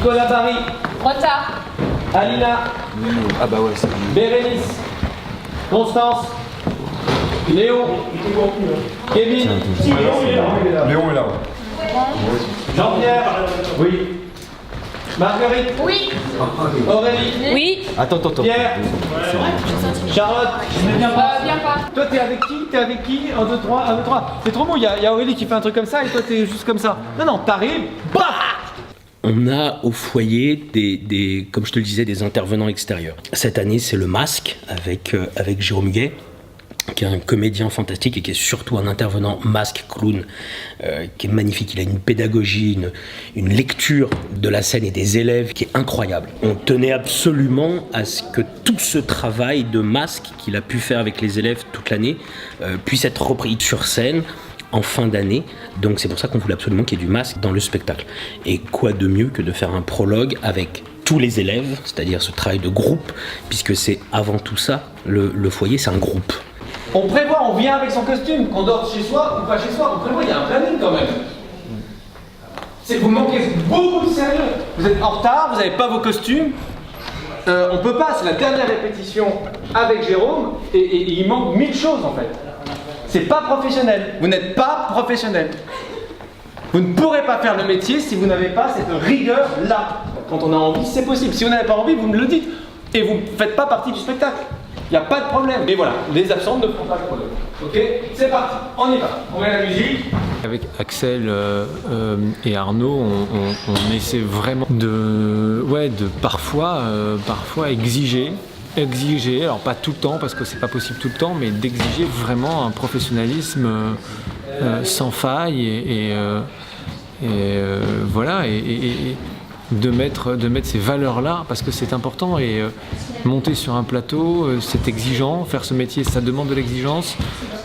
Nicolas Barry. Retard. Alina. Ah bah ouais, c'est Bérénice. Constance. Léo. Kevin. Léon est là. Jean-Pierre. Oui. Marguerite. Oui. Aurélie. Oui. Attends. Pierre. Charlotte. Viens pas. Toi, t'es avec qui? T'es avec qui? 1, 2, 3, 1, 2, 3. C'est trop beau, il y a Aurélie qui fait un truc comme ça et toi, t'es juste comme ça. Non, t'arrives, baf! On a au foyer comme je te le disais, des intervenants extérieurs. Cette année, c'est le Masque avec Jérôme Guay, qui est un comédien fantastique et qui est surtout un intervenant masque clown, qui est magnifique. Il a une pédagogie, une lecture de la scène et des élèves qui est incroyable. On tenait absolument à ce que tout ce travail de masque qu'il a pu faire avec les élèves toute l'année puisse être repris sur scène en fin d'année, donc c'est pour ça qu'on voulait absolument qu'il y ait du masque dans le spectacle. Et quoi de mieux que de faire un prologue avec tous les élèves, c'est-à-dire ce travail de groupe, puisque c'est avant tout ça, le foyer c'est un groupe. On prévoit, on vient avec son costume, qu'on dort chez soi ou pas chez soi, on prévoit, il y a un planning quand même. Vous manquez beaucoup de sérieux. Vous êtes en retard, vous n'avez pas vos costumes. On peut pas, c'est la dernière répétition avec Jérôme et il manque 1000 choses en fait. C'est pas professionnel. Vous n'êtes pas professionnel. Vous ne pourrez pas faire le métier si vous n'avez pas cette rigueur-là. Quand on a envie, c'est possible. Si vous n'avez pas envie, vous me le dites. Et vous ne faites pas partie du spectacle. Il n'y a pas de problème. Mais voilà, les absents ne feront pas de problème. Ok? C'est parti, on y va. On met la musique. Avec Axel et Arnaud, on essaie vraiment de parfois exiger, alors pas tout le temps parce que c'est pas possible tout le temps, mais d'exiger vraiment un professionnalisme sans faille et de mettre ces valeurs-là parce que c'est important et monter sur un plateau, c'est exigeant, faire ce métier, ça demande de l'exigence,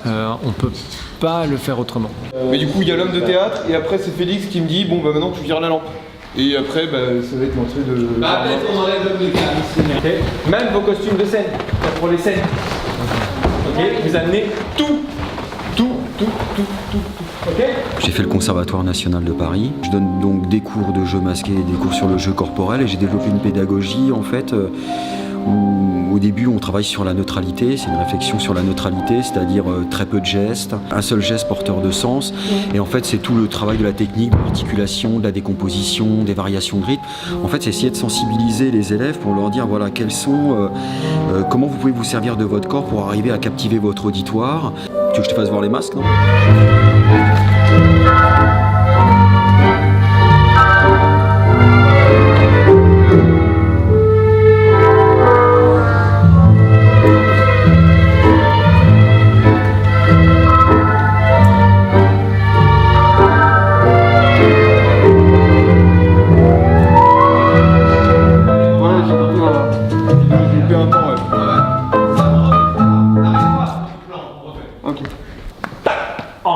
on peut pas le faire autrement. Mais du coup, il y a l'homme de théâtre et après c'est Félix qui me dit bon bah maintenant tu vires la lampe. Et après ça va être l'entrée de... Peut-être on enlève l'homme de théâtre. Okay. Même vos costumes de scène, pour les scènes. Ok, vous amenez tout. Okay. J'ai fait le Conservatoire national de Paris. Je donne donc des cours de jeu masqué, des cours sur le jeu corporel et j'ai développé une pédagogie en fait où au début on travaille sur la neutralité, c'est une réflexion sur la neutralité, c'est-à-dire très peu de gestes, un seul geste porteur de sens et en fait c'est tout le travail de la technique, de l'articulation, de la décomposition, des variations de rythme. En fait c'est essayer de sensibiliser les élèves pour leur dire voilà quels sont, comment vous pouvez vous servir de votre corps pour arriver à captiver votre auditoire. Tu veux que je te fasse voir les masques, non ?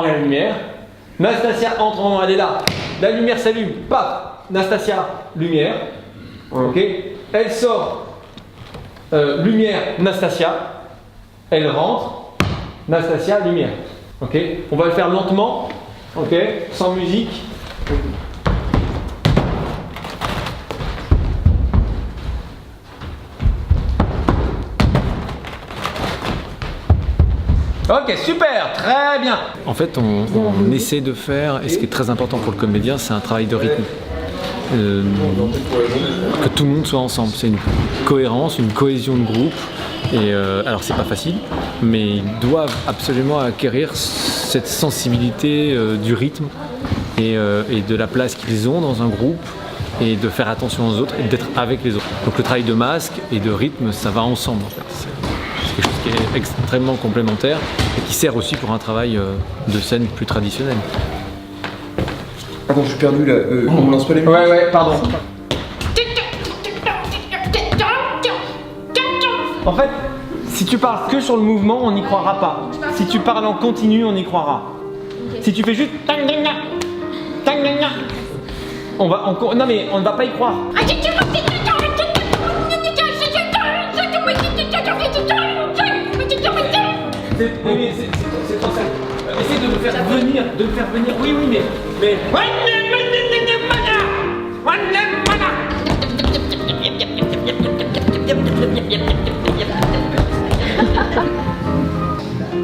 La lumière. Nastasia entre, elle est là. La lumière s'allume. Paf. Nastasia, lumière. Ok. Elle sort. Lumière, Nastasia. Elle rentre. Nastasia, lumière. Ok. On va le faire lentement. Ok. Sans musique. Ok, super, très bien. En fait, on essaie de faire, et ce qui est très important pour le comédien, c'est un travail de rythme. Que tout le monde soit ensemble. C'est une cohérence, une cohésion de groupe. Et alors, c'est pas facile, mais ils doivent absolument acquérir cette sensibilité du rythme et de la place qu'ils ont dans un groupe et de faire attention aux autres et d'être avec les autres. Donc, le travail de masque et de rythme, ça va ensemble en fait. C'est quelque chose qui est extrêmement complémentaire et qui sert aussi pour un travail de scène plus traditionnel. Attends, je suis perdu là. On lance pas les musiques. Ouais, pardon. En fait, si tu parles que sur le mouvement, on n'y croira pas. Si tu parles en continu, on y croira. Si tu fais juste non mais on ne va pas y croire. C'est trop simple. Essaye de me faire venir, oui, mais...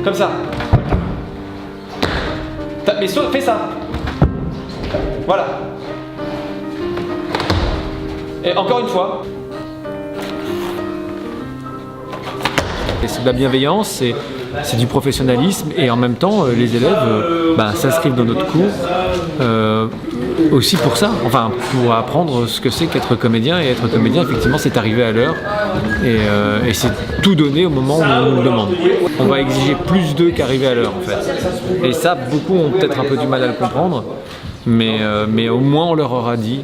Comme ça. Mais fais ça. Voilà. Et encore une fois. Et c'est de la bienveillance, c'est du professionnalisme et en même temps les élèves s'inscrivent dans notre cours aussi pour ça, enfin pour apprendre ce que c'est qu'être comédien, et être comédien effectivement c'est arriver à l'heure et c'est tout donner au moment où on nous le demande. On va exiger plus d'eux qu'arriver à l'heure en fait. Et ça beaucoup ont peut-être un peu du mal à le comprendre, mais au moins on leur aura dit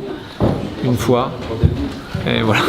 une fois et voilà.